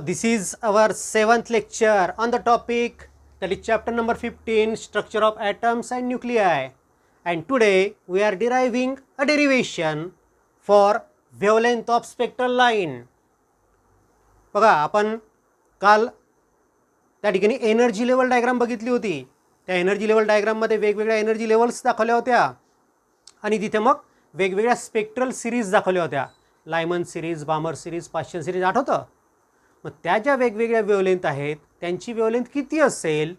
this is our 7th lecture on the topic, that is chapter number 15, structure of atoms and nuclei. And today we are deriving a derivation for wavelength of spectral line. बघा, आपण काल त्या ठिकाणी energy level diagram बघितली होती. त्या energy level diagram मध्ये वेगवेगळ्या एनर्जी लेवल्स दाखवल्या होत्या आणि तिथे मग वेगवेगळ्या स्पेक्ट्रल सिरीज दाखवल्या होत्या. Lyman series, Balmer series, Paschen series आठवतं. मग त्या ज्या वेगवेगळ्या वेवलेंथ आहेत त्यांची वेवलेंथ किती असेल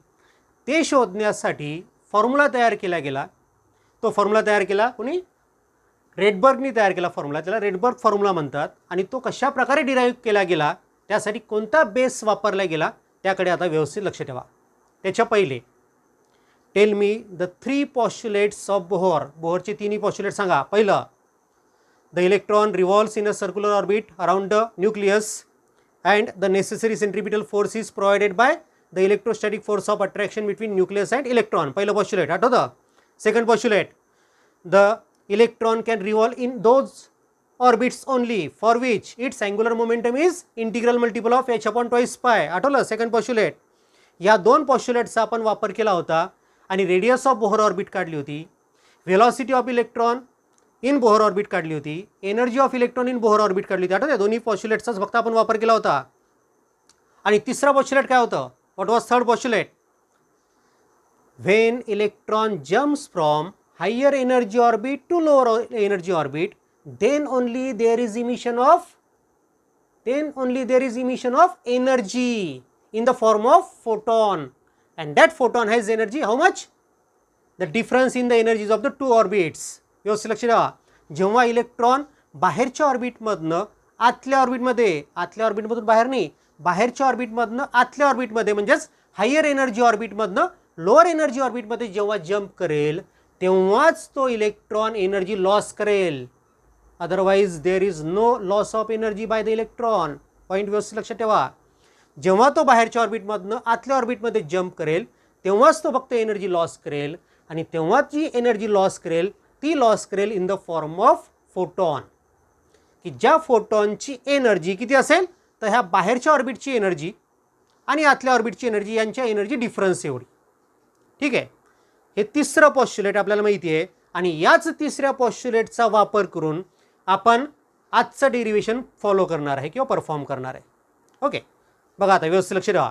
ते शोधण्यासाठी फॉर्म्युला तयार केला गेला. तो फॉर्म्युला तयार केला कोणी? रेडबर्गनी तयार केला फॉर्म्युला. त्याला रेडबर्ग फॉर्म्युला म्हणतात. आणि तो कशा प्रकारे डिराईव्ह केला गेला, त्यासाठी कोणता बेस वापरला गेला त्याकडे आता व्यवस्थित लक्ष ठेवा. त्याच्या पहिले tell me the 3 postulates of Bohr. बोहरचे तिन्ही पॉस्ट्युलेट सांगा. पहिलं, the electron revolves in a circular orbit around the nucleus and the necessary centripetal force is provided by the electrostatic force of attraction between nucleus and electron. पहिलं postulate आठवतं. Second postulate, the electron can revolve in those orbits only for which its angular momentum is integral multiple of h upon twice pi. आठवलं second postulate. या दोन postulateचा आपण वापर केला होता आणि रेडियस ऑफ बोहर ऑर्बिट काढली होती, velocity of electron in Bohr orbit काढली होती, energy of electron in Bohr orbit काढली होती. आठवतं, दोन्ही पॉस्ट्युलेट्सचाच फक्त आपण वापर केला होता. आणि तिसरा पॉस्ट्युलेट काय होतं? What was third postulate? When electron jumps from higher energy orbit to lower energy orbit, then only there is emission of energy in the form of photon, and that photon has energy how much? The difference in the energies of the two orbits. व्यवस्थित लक्ष द्या. जेव्हा electron बाहेरच्या ऑर्बिटमधनं आतल्या ऑर्बिटमध्ये, आतल्या ऑर्बिटमधून बाहेर नाही, बाहेरच्या ऑर्बिटमधनं आतल्या ऑर्बिटमध्ये म्हणजेच हायर एनर्जी ऑर्बिटमधनं लोअर एनर्जी ऑर्बिटमध्ये जेव्हा जंप करेल तेव्हाच तो इलेक्ट्रॉन एनर्जी लॉस करेल. Otherwise there is no loss of energy by the electron. Point व्यवस्थित लक्षात ठेवा. जेव्हा तो बाहेरच्या ऑर्बिटमधनं आतल्या ऑर्बिटमध्ये जंप करेल तेव्हाच तो फक्त एनर्जी लॉस करेल, आणि तेव्हा जी एनर्जी लॉस करेल ती लॉस करेल in the form of photon. की ज्या फोटॉनची एनर्जी किती असेल तर ह्या बाहेरच्या ऑर्बिटची एनर्जी आणि आतल्या ऑर्बिटची एनर्जी यांच्या एनर्जी डिफरन्स एवढी. ठीक आहे. हे तिसरं पॉस्ट्युलेट आपल्याला माहिती आहे आणि याच तिसऱ्या पॉस्ट्युलेटचा वापर करून आपण आजचं डेरिव्हेशन फॉलो करणार आहे किंवा परफॉर्म करणार आहे. ओके, बघा आता व्यवस्थित लक्ष द्या.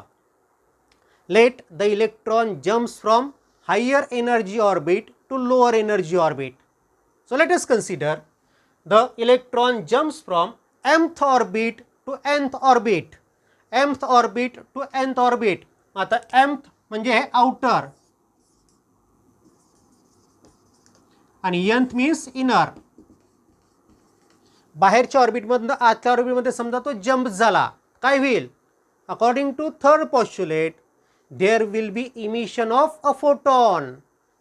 Let the electron jumps from higher energy orbit to lower energy orbit. So let us consider the electron jumps from mth orbit to nth orbit. mth orbit to nth orbit. आता mth म्हणजे हे outer आणि nth means inner. बाहेरच्या ऑर्बिटमधनं आतल्या ऑर्बिटमध्ये समजा तो jump झाला, काय होईल? According to third postulate there will be emission of a photon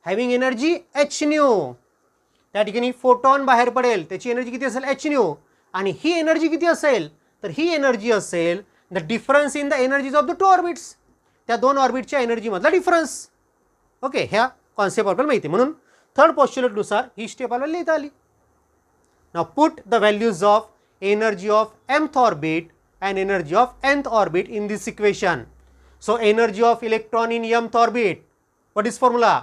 having energy h nu. त्या ठिकाणी फोटॉन बाहेर पडेल, त्याची एनर्जी किती असेल? h new. आणि ही एनर्जी किती असेल? तर ही एनर्जी असेल the difference in the energies of the two orbits. त्या दोन ऑर्बिटच्या एनर्जीमधला डिफरन्स. ओके, ह्या कॉन्सेप्ट आपल्याला माहिती आहे. म्हणून थर्ड पॉस्ट्युलेटनुसार ही स्टेप आपल्याला लिहिता आली. Now put the values of energy of mth orbit and energy of nth orbit in this equation. So energy of electron in mth orbit, what is formula?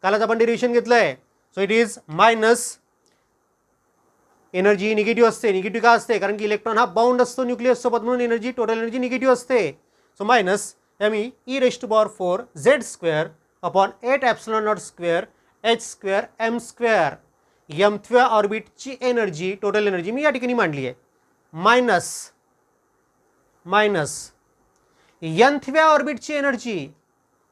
कालच आपण डेरिव्हेशन घेतलंय. So it is minus energy negative असते. Negative का असते? कारण की electron हा bound असतो न्यूक्लियस सोबत, म्हणून एनर्जी टोटल एनर्जी निगेटिव्ह असते. So minus me e⁴ z² upon 8 epsilon naught square h² m². mthव्या ऑर्बिटची एनर्जी, टोटल एनर्जी मी या ठिकाणी मांडली आहे, मायनस nthव्या ऑर्बिटची एनर्जी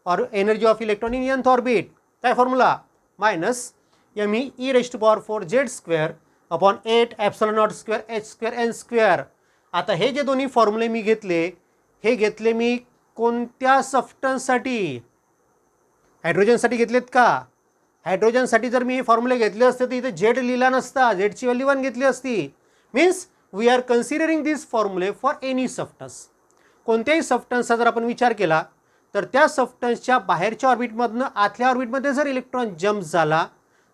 और energy of electron in nth orbit. काय formula? Minus me e⁴ z² upon 8 epsilon naught square h² n². आता हे जे दोन्ही फॉर्म्युले मी घेतले, हे घेतले मी कोणत्या सब्स्टन्ससाठी? हायड्रोजनसाठी घेतलेत का? हायड्रोजनसाठी जर मी हे फॉर्म्युले घेतले असते तर इथे झेड लिहिला नसता, झेडची व्हॅल्यू 1 घेतली असती. Means we are considering this formula for any substance. कोणत्याही सब्स्टन्सचा जर आपण विचार केला तर त्या सब्स्टन्सच्या बाहेरच्या ऑर्बिटमधनं आतल्या ऑर्बिटमध्ये जर इलेक्ट्रॉन जम्प झाला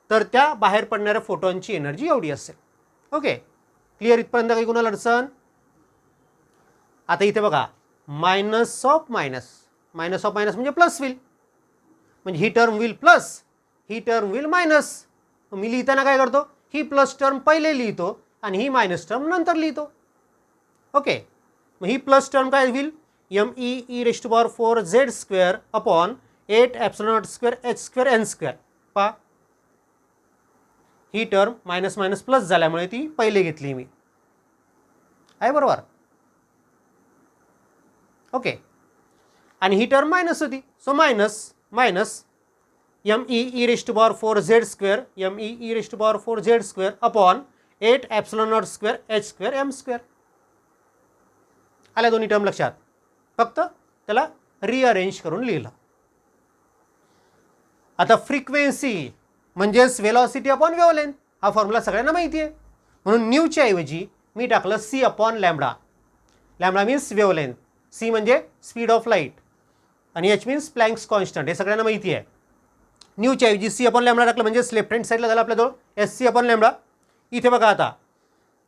तर त्या बाहेर पडणाऱ्या फोटॉनची एनर्जी एवढी असेल. Okay, clear? इथपर्यंत काही कोणाला अडचण? आता इथे बघा मायनस ऑफ मायनस म्हणजे प्लस होईल, म्हणजे ही टर्म होईल प्लस, ही टर्म होईल मायनस. मी लिहिताना काय करतो, ही प्लस टर्म पहिले लिहितो आणि ही मायनस टर्म नंतर लिहितो. ओके, मग ही प्लस टर्म काय होईल, me e⁴z² upon 8ε0² h² n². पहा ही टर्म मायनस मायनस प्लस झाल्यामुळे ती पहिले घेतली मी, आहे बरोबर. ओके, आणि ही टर्म मायनस होती, so minus minus me⁴z² upon 8ε0² h² m². आल्या दोन्ही टर्म लक्षात, फक्त त्याला रिअरेंज करून लिहिलं. आता फ्रिक्वेन्सी म्हणजेच वेलॉसिटी अपॉन वेव्हलेंथ हा फॉर्म्युला सगळ्यांना माहिती आहे, म्हणून न्यूच्या ऐवजी मी टाकलं c upon lambda. Lambda means wavelength, c म्हणजे स्पीड ऑफ लाईट आणि h मीन्स प्लँक्स कॉन्स्टंट, हे सगळ्यांना माहिती आहे. न्यूच्या ऐवजी c अपॉन लॅम्बडा टाकलं म्हणजे लेफ्ट हँड साईडला झालं आपल्याजवळ sc अपॉन लॅम्बडा. इथे बघा आता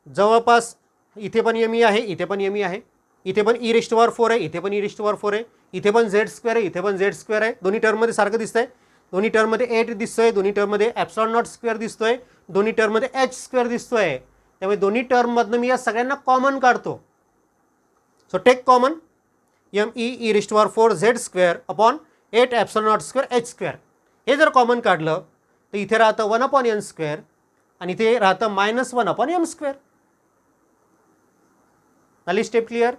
जवळपास इथे पण me आहे, इथे पण me आहे, इथे पण e⁴ आहे, इथे पण e⁴ आहे, इथे पण z² आहे, इथे पण z² आहे. दोन्ही टर्ममध्ये सारखं दिसतंय, दोन्ही टर्ममध्ये 8 दिसतोय, दोन्ही टर्ममध्ये ε0² दिसतोय, दोन्ही टर्ममध्ये h² दिसतोय. त्यामुळे दोन्ही टर्ममधनं मी या सगळ्यांना कॉमन काढतो. So take common me⁴z² upon 8ε0² h². हे जर कॉमन काढलं तर इथे राहतं 1/n² आणि इथे राहतं -1/m². झाली स्टेप क्लिअर.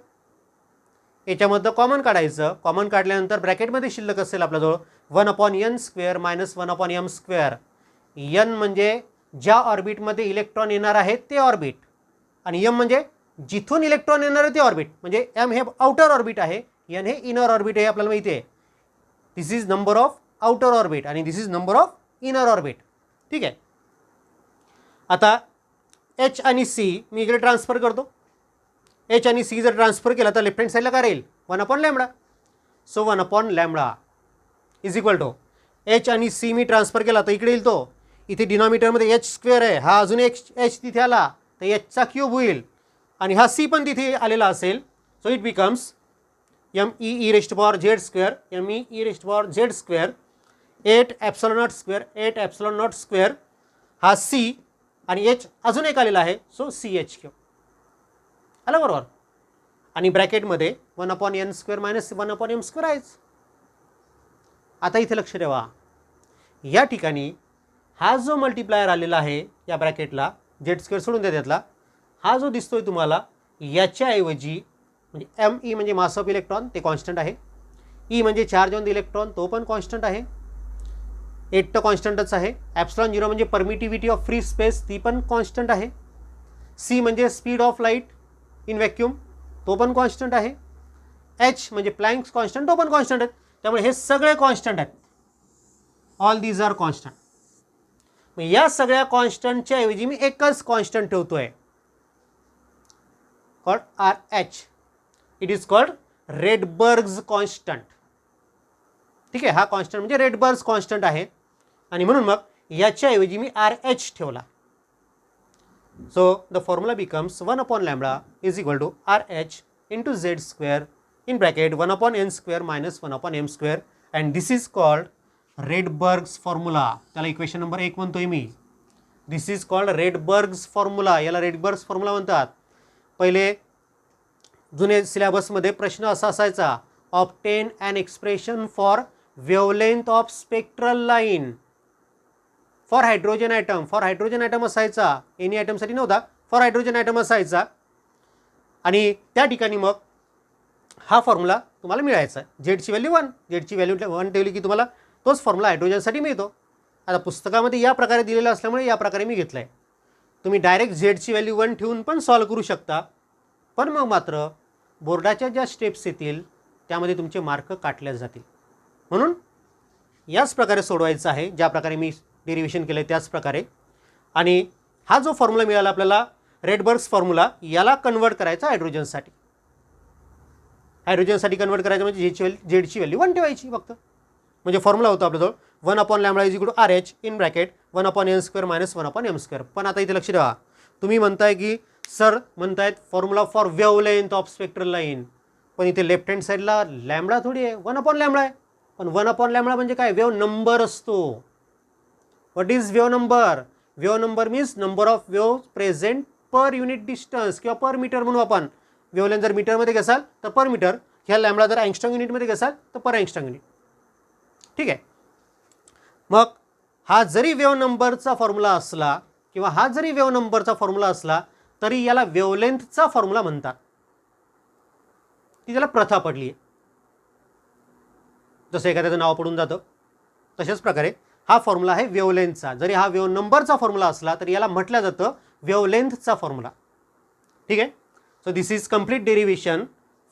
याच्यामधलं कॉमन काढायचं, कॉमन काढल्यानंतर ब्रॅकेटमध्ये शिल्लक असेल आपल्याजवळ 1/n² - 1/m². n म्हणजे ज्या ऑर्बिटमध्ये इलेक्ट्रॉन येणार आहे ते ऑर्बिट, आणि m म्हणजे जिथून इलेक्ट्रॉन येणार आहे ते ऑर्बिट. म्हणजे m हे आउटर ऑर्बिट आहे, n हे इनर ऑर्बिट आहे, आपल्याला माहिती आहे. This is number of outer orbit आणि this is number of inner orbit. ठीक आहे. आता h आणि c मी इकडे ट्रान्सफर करतो. h आणि c जर ट्रान्सफर केला तर लेफ्ट हँड साईडला काय राहील, 1/λ. So 1/λ is equal to h आणि c मी ट्रान्सफर केला तर इकडे येईल तो, इथे डिनॉमिनेटरमध्ये h² आहे, हा अजून एक h तिथे आला तर hचा क्यूब होईल आणि हा c पण तिथे आलेला असेल. सो इट बिकम्स me⁴z² 8ε0² हा c आणि h अजून एक आलेला आहे, सो CH3 आलं बरोबर. आणि ब्रॅकेटमध्ये 1/n² - 1/m² आहेच. आता इथे लक्ष ठेवा, या ठिकाणी हा जो मल्टिप्लायर आलेला आहे या ब्रॅकेटला, z² सोडून द्या त्यातला, हा जो दिसतोय तुम्हाला याच्याऐवजी म्हणजे me म्हणजे मास ऑफ इलेक्ट्रॉन ते कॉन्स्टंट आहे, e म्हणजे चार्ज ऑन द इलेक्ट्रॉन तो पण कॉन्स्टंट आहे, 8 तर कॉन्स्टंटच आहे, ε0 म्हणजे परमिटिव्हिटी ऑफ फ्री स्पेस ती पण कॉन्स्टंट आहे, c म्हणजे speed of light in vacuum तो पण कॉन्स्टंट आहे, h म्हणजे प्लँक्स कॉन्स्टंट तो पण कॉन्स्टंट आहे. त्यामुळे हे सगळे कॉन्स्टंट आहेत, ऑल दीज आर कॉन्स्टंट. मग या सगळ्या कॉन्स्टंटच्या ऐवजी मी एकच कॉन्स्टंट ठेवतोय, called RH. It is called रेडबर्ग्स constant. ठीक आहे, हा कॉन्स्टंट म्हणजे रेडबर्ग्स कॉन्स्टंट आहे आणि म्हणून मग याच्याऐवजी मी RH ठेवला. So the formula becomes 1/λ is equal to RH into z² in bracket 1/n² - 1/m² and this is called रेडबर्ग्स formula. त्याला इक्वेशन नंबर 1 म्हणतोय मी. दिस इज कॉल्ड रेडबर्ग्स फॉर्म्युला. याला रेडबर्ग्स फॉर्म्युला म्हणतात. पहिले जुने सिलेबसमध्ये प्रश्न असा असायचा, obtain an expression for wavelength of spectral line for hydrogen atom. For hydrogen atom असायचा, एनी ॲटमसाठी नव्हता, फॉर हायड्रोजन ॲटम असायचा. आणि त्या ठिकाणी मग हा फॉर्म्युला तुम्हाला मिळायचा. झेडची व्हॅल्यू 1, झेडची व्हॅल्यू 1 ठेवली की तुम्हाला तोच फॉर्म्युला हायड्रोजनसाठी मिळतो. आता पुस्तकामध्ये या प्रकारे दिलेलं असल्यामुळे या प्रकारे मी घेतलं आहे. तुम्ही डायरेक्ट झेडची व्हॅल्यू 1 ठेवून पण सॉल्व करू शकता, पण मग मात्र बोर्डाच्या ज्या स्टेप्स येतील त्यामध्ये तुमचे मार्क काटले जातील. म्हणून याच प्रकारे सोडवायचं आहे, ज्या प्रकारे मी डेरिव्हेशन केलं आहे त्याच प्रकारे. आणि हा जो फॉर्म्युला मिळाला आपल्याला रेडबर्ग्स फॉर्म्युला, याला कन्वर्ट करायचा हायड्रोजनसाठी. हायड्रोजनसाठी कन्वर्ट करायचं म्हणजे झेडची व्हॅल्यू 1 ठेवायची फक्त. म्हणजे फॉर्म्युला होतो आपल्याजवळ 1/λ is equal to RH in bracket 1/n² - 1/m². पण आता इथे लक्ष द्या, तुम्ही म्हणताय की सर म्हणतायत formula for wavelength of spectral line, पण इथे लेफ्ट हँड साईडला लॅम्बडा थोडी आहे, 1/λ आहे. पण 1/λ म्हणजे काय, वेव नंबर असतो. What is wave number? Wave number means number of wave present per unit distance किंवा पर मीटर म्हणू आपण. वेवलेंथ जर मीटरमध्ये घ्याल तर पर मीटर, ह्या लॅम्बडा जर अँगस्ट्रॉम युनिटमध्ये घ्याल तर पर अँगस्ट्रॉम युनिट. ठीक आहे. मग हा जरी वेव नंबरचा फॉर्म्युला असला किंवा हा जरी वेव नंबरचा फॉर्म्युला असला तरी याला वेवलेंथचा फॉर्म्युला म्हणतात. ती त्याला प्रथा पडली आहे. जसं एखाद्याचं नाव पडून जातं तशाच प्रकारे हा फॉर्म्युला आहे वेवलेंथचा. जरी हा वेव नंबरचा फॉर्म्युला असला तरी याला म्हटलं जातं वेवलेंथचा फॉर्म्युला. ठीक आहे. So this is complete derivation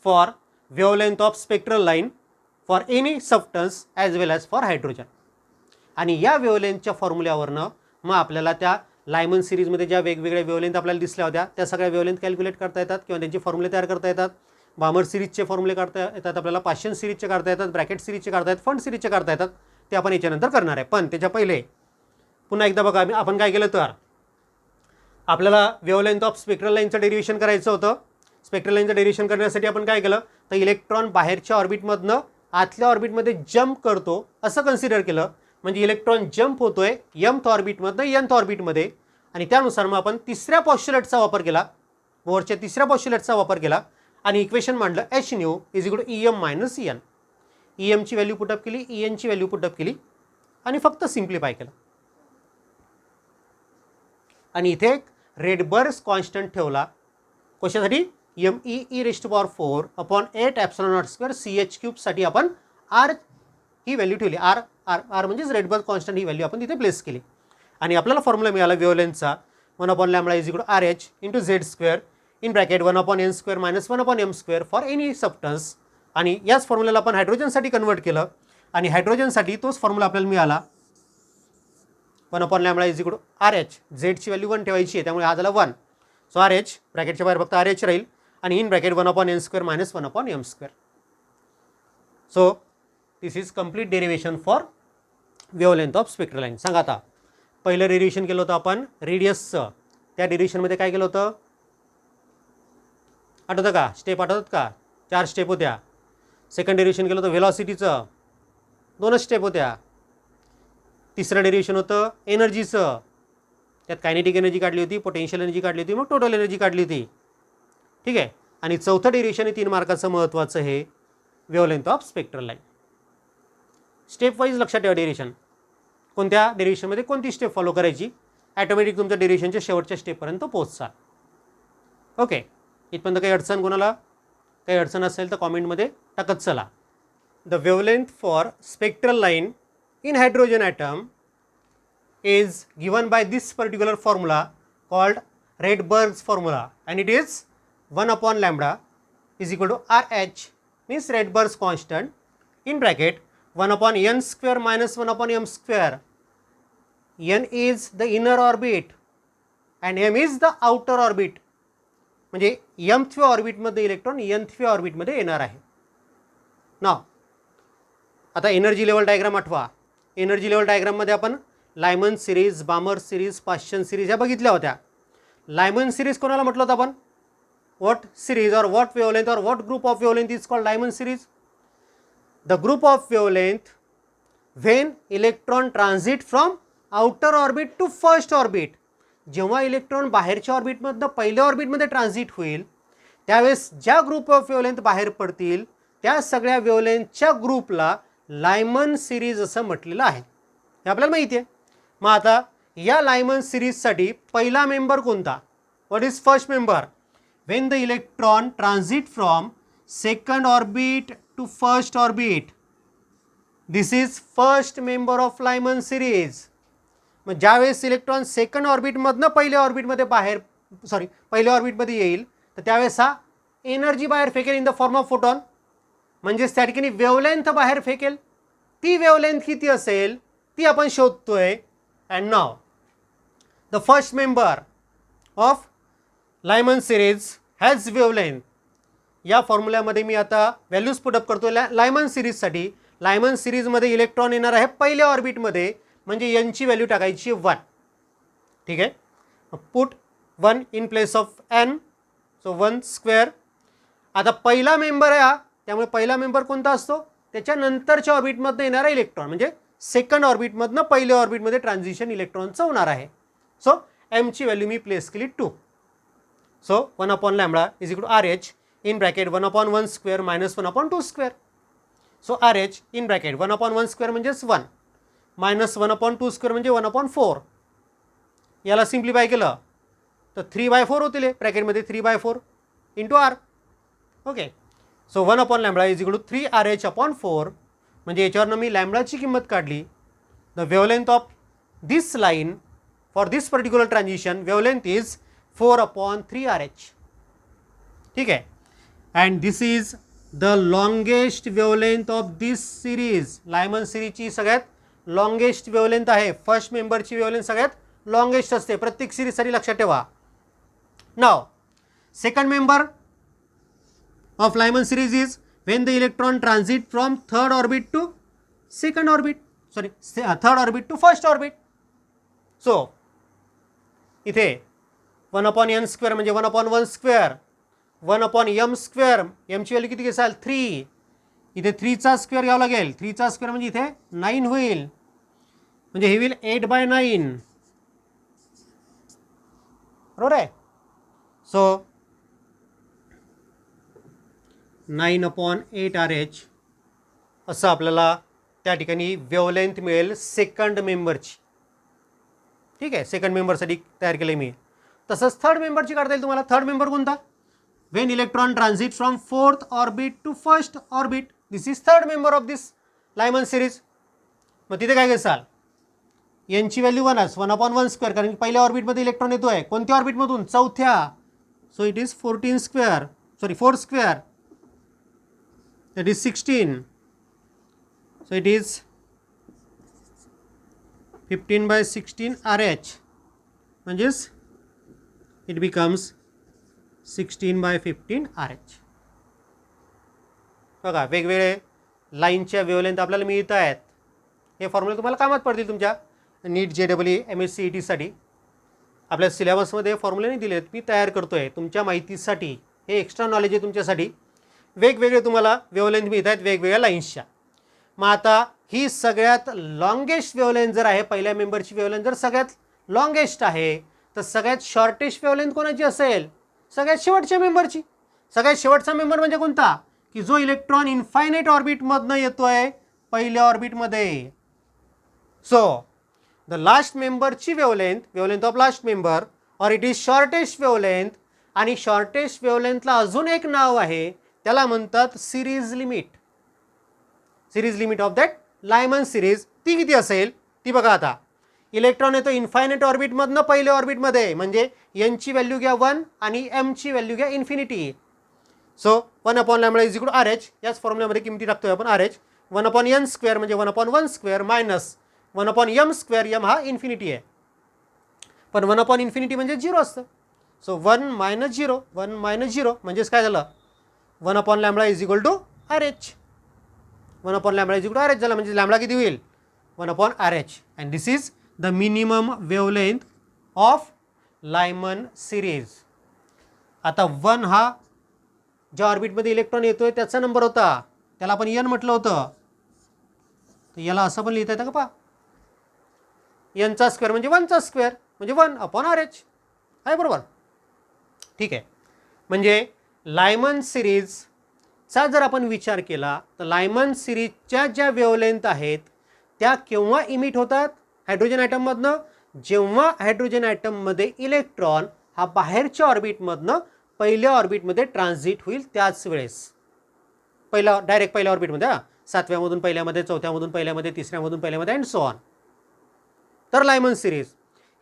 for wavelength of spectral line for any substance as well as for hydrogen. आणि या वेवलेंथच्या फॉर्म्युल्यावरनं मग आपल्याला त्या लायमन सिरीजमध्ये ज्या वेगवेगळ्या वेवलेंथ आपल्याला दिसल्या होत्या त्या सगळ्या वेवलेंथ कॅल्क्युलेट करता येतात किंवा त्यांचे फॉर्म्युले तयार करता येतात. बामर सिरीजचे फॉर्म्युले काढता येतात आपल्याला, पाशियन सिरीजचे काढता येतात, ब्रॅकेट सिरीजचे काढता येतात, फंड सिरीजचे काढता येतात. ते आपण याच्यानंतर करणार आहे. पण त्याच्या पहिले पुन्हा एकदा बघा आपण काय केलं तर आपल्याला वेवलेंथ ऑफ स्पेक्ट्रल लाईनचं डेरिव्हेशन करायचं होतं. स्पेक्ट्रल लाईनचं डेरिव्हेशन करण्यासाठी आपण काय केलं तर इलेक्ट्रॉन बाहेरच्या ऑर्बिटमधनं आतल्या ऑर्बिटमध्ये जंप करतो असं कन्सिडर केलं. म्हणजे इलेक्ट्रॉन जंप होतोय mth ऑर्बिटमधनं nth ऑर्बिटमध्ये, आणि त्यानुसार मग आपण तिसऱ्या पॉस्च्युलेटचा वापर केला, बोरच्या तिसऱ्या पॉस्च्युलेटचा वापर केला आणि इक्वेशन मांडलं h nu = em - en. ची व्हॅल्यू पुटअप केली, en ची व्हॅल्यू पुटअप केली आणि फक्त सिम्प्लिफाय केलं. आणि इथे एक रेडबर्ग कॉन्स्टंट ठेवला. कशासाठी? me e⁴/8ε02 CH³ साठी आपण r ही व्हॅल्यू ठेवली. आर म्हणजेच रेडबर्ग कॉन्स्टंट ही व्हॅल्यू आपण तिथे प्लेस केली. आणि आपल्याला फॉर्म्युला मिळाला वेवलेंथचा 1/λ = RH × Z² in bracket 1/n² - 1/m² for any substance. आणि याच फॉर्म्युल्याला आपण हायड्रोजनसाठी कन्वर्ट केलं आणि हायड्रोजनसाठी तोच फॉर्म्युला आपल्याला मिळाला 1/λ = RH. झेडची व्हॅल्यू 1 ठेवायची आहे त्यामुळे हा झाला 1. सो RH ब्रॅकेटच्या बाहेर फक्त RH राहील आणि in bracket 1/n² - 1/m². So this is complete derivation for wavelength of spectral line. सांगा आता पहिलं डेरिव्हेशन केलं होतं आपण रेडियसचं. त्या डेरिव्हेशनमध्ये काय केलं होतं आठवतं का? स्टेप आठवतात का? 4 स्टेप होत्या. सेकंड डेरिव्हेशन केलं होतं व्हेलॉसिटीचं, 2च स्टेप होत्या. तिसरं डेरिव्हेशन होतं एनर्जीचं. त्यात कायनेटिक एनर्जी काढली होती, पोटेन्शियल एनर्जी काढली होती, मग टोटल एनर्जी काढली होती. ठीक आहे. आणि चौथं डेरिव्हेशन आहे 3 मार्काचं महत्त्वाचं हे wavelength of spectral line. Step wise लक्षात ठेवा डेरिव्हेशन. कोणत्या डेरिव्हेशनमध्ये कोणती स्टेप फॉलो करायची, ॲटोमॅटिक तुमच्या डेरिव्हेशनच्या शेवटच्या स्टेपपर्यंत पोहोचाल. ओके. इथपर्यंत काही अडचण कोणाला? काही अडचण असेल तर कॉमेंटमध्ये टाकत चला. The wavelength for spectral line in hydrogen atom is given by this particular formula called Rydberg's formula and it is 1/λ = RH means Redberg's constant in bracket 1/n² - 1/m². n is the inner orbit and m is the outer orbit. म्हणजे mth ऑर्बिटमध्ये electron nth ऑर्बिटमध्ये येणार आहे. नाव आता energy level diagram आठवा. Energy level डायग्राममध्ये आपण Lyman series, Balmer series, Paschen series ह्या बघितल्या होत्या. लायमन सिरीज कोणाला म्हटलं होतं आपण? What series or what wavelength or what group of wavelength is called Lyman series? The group of wavelength when electron transit from outer orbit to first orbit. जेव्हा electron बाहेरच्या ऑर्बिटमधनं पहिल्या ऑर्बिटमध्ये ट्रान्झिट होईल त्यावेळेस ज्या ग्रुप ऑफ वेवलेंथ बाहेर पडतील त्या सगळ्या वेवलेंथच्या ग्रुपला लायमन सिरीज असं म्हटलेलं आहे. हे आपल्याला माहिती आहे. मग आता या लायमन सिरीजसाठी पहिला मेंबर कोणता? What is first member? When the electron transit from second orbit to first orbit, this is first member of Lyman series. मग ज्यावेळेस इलेक्ट्रॉन सेकंड ऑर्बिटमधनं पहिल्या ऑर्बिटमध्ये पहिल्या ऑर्बिटमध्ये येईल तर त्यावेळेस हा एनर्जी बाहेर फेकेल in the form of photon. म्हणजेच त्या ठिकाणी वेवलेंथ बाहेर फेकेल. ती वेवलेंथ किती असेल ती आपण शोधतोय. And now the first member of Lyman series has wavelength. या फॉर्म्युल्यामध्ये मी आता व्हॅल्यूज पुटअप करतो लायमन सिरीजसाठी. लायमन सिरीजमध्ये इलेक्ट्रॉन येणार आहे पहिल्या ऑर्बिटमध्ये म्हणजे यांची व्हॅल्यू टाकायची 1. ठीक आहे. Put 1 in place of n, so 1 square. आता पहिला मेंबर आहे हा, त्यामुळे पहिला मेंबर कोणता असतो, त्याच्यानंतरच्या ऑर्बिटमधनं येणारा इलेक्ट्रॉन, म्हणजे सेकंड ऑर्बिटमधनं पहिल्या ऑर्बिटमध्ये ट्रान्झिशन इलेक्ट्रॉनचं होणार आहे. सो एमची व्हॅल्यू मी प्लेस केली 2. So 1 upon lambda is equal to R H in bracket 1 upon 1 square minus 1 upon 2 square. So R H in bracket 1 upon 1 square म्हणजेच 1 मायनस 1 अपॉन 2 स्क्वेअर म्हणजे 1 अपॉन 4. याला सिम्प्लिफाय केलं तर 3/4 होतील ब्रॅकेटमध्ये 3/4 into R. Okay, so 1 upon lambda is equal to 3RH upon 4. म्हणजे याच्यावरनं मी लॅम्बडाची किंमत काढली. The wavelength of this line for this particular transition wavelength is 4 upon 3RH. ठीक आहे. And this is the longest wavelength of this series. Lyman सिरीजची सगळ्यात लॉंगेस्ट वेवलेंथ आहे. फर्स्ट मेंबरची वेवलेंथ सगळ्यात लॉंगेस्ट असते प्रत्येक सिरीजसाठी, लक्षात ठेवा. Now second member of Lyman series is when the electron transit from third orbit to second orbit, third orbit to first orbit. So इथे 1 अपॉन n स्क्वेअर म्हणजे 1 upon 1 square, 1 upon m square. mची value किती घेसाल 3. इथे 3चा square घ्यावा लागेल. 3चा square म्हणजे इथे 9 होईल, म्हणजे हे होईल 8/9. बरोबर आहे. सो 9 अपॉन 8RH असं आपल्याला त्या ठिकाणी वेवलेंथ मिळेल सेकंड मेंबरची. ठीक आहे, सेकंड मेंबरसाठी तयार केलं मी. तसंच थर्ड मेंबरची काढता येईल तुम्हाला. थर्ड मेंबर कोणता, when electron transit from fourth orbit to first orbit. This is third member of this Lyman series. मग तिथे काय घेसाल, यांची व्हॅल्यू 1च, 1 अपॉन 1 स्क्वेअर, कारण की पहिल्या ऑर्बिटमध्ये इलेक्ट्रॉन येतो आहे. कोणत्या ऑर्बिटमधून, चौथ्या. So it is 4 square, that is 16. So it is 15/16 RH, म्हणजेच it becomes 16/15 RH. बघा, वेगवेगळे लाईनच्या वेवलेंथ आपल्याला मिळत आहेत. हे फॉर्म्युले तुम्हाला कामात पडतील तुमच्या नीट JEE MSc साठी. आपल्या सिलेबसमध्ये फॉर्म्युले नाही दिलेत, मी तयार करतोय तुमच्या माहितीसाठी. हे एक्स्ट्रा नॉलेज आहे तुमच्यासाठी. वेगवेगळे तुम्हाला वेवलेंथ मिळत आहेत वेगवेगळ्या लाईन्सच्या. मग आता ही सगळ्यात लॉंगेस्ट वेवलेंथ जर आहे, पहिल्या मेंबरची वेवलेंथ जर सगळ्यात लॉंगेस्ट आहे, तर सगळ्यात शॉर्टेस्ट वेवलेंथ कोणाची असेल, सगळ्यात शेवटच्या मेंबरची. सगळ्यात शेवटचा मेंबर म्हणजे कोणता, की जो इलेक्ट्रॉन इन्फायनाईट ऑर्बिटमधनं येतोय पहिल्या ऑर्बिटमध्ये. सो द लास्ट मेंबरची वेवलेंथ ऑफ लास्ट मेंबर, और इट इज शॉर्टेस्ट वेवलेंथ. आणि शॉर्टेस्ट वेवलेंथला अजून एक नाव आहे, त्याला म्हणतात series limit. Series limit of that Lyman series. ती किती असेल ती बघा. आता इलेक्ट्रॉन येतो इन्फायनाईट ऑर्बिटमधनं पहिल्या ऑर्बिटमध्ये, म्हणजे एनची व्हॅल्यू घ्या 1 आणि एमची व्हॅल्यू घ्या infinity. So 1 upon lambda is equal to RH. याच फॉर्म्युल्यामध्ये किमती टाकतोय आपण RH. 1 अपॉन n स्क्वेअर म्हणजे 1 upon 1 square minus 1 upon m square. m हा इन्फिनिटी आहे, पण 1 अपॉन इन्फिनिटी म्हणजे 0 असतं. सो 1 मायनस 0, 1 मायनस 0 म्हणजेच काय झालं, 1 upon lambda is equal to RH. 1 upon lambda is equal to RH झाला, म्हणजे लॅम्बडा किती होईल 1 upon RH. And this is the minimum wavelength of Lyman series. आता 1 हा ज्या ऑर्बिटमध्ये इलेक्ट्रॉन येतोय त्याचा नंबर होता, त्याला आपण n म्हटलं होतं. तर याला असं पण लिहिता येतं का पहा, nचा स्क्वेअर म्हणजे 1चा स्क्वेअर म्हणजे 1 अपॉन RH आहे. बरोबर, ठीक आहे. म्हणजे लायमन सिरीजचा जर आपण विचार केला तर लायमन सिरीजच्या ज्या वेवलेंथ आहेत त्या केव्हा इमिट होतात हायड्रोजन ॲटममधनं, जेव्हा हायड्रोजन ॲटममध्ये इलेक्ट्रॉन हा बाहेरच्या ऑर्बिटमधनं पहिल्या ऑर्बिटमध्ये ट्रान्झिट होईल त्याच वेळेस. डायरेक्ट पहिल्या ऑर्बिटमध्ये, 7व्यामधून पहिल्यामध्ये, 4थ्यामधून पहिल्यामध्ये, 3ऱ्यामधून पहिल्यामध्ये अँड सो ऑन. तर लायमन सिरीज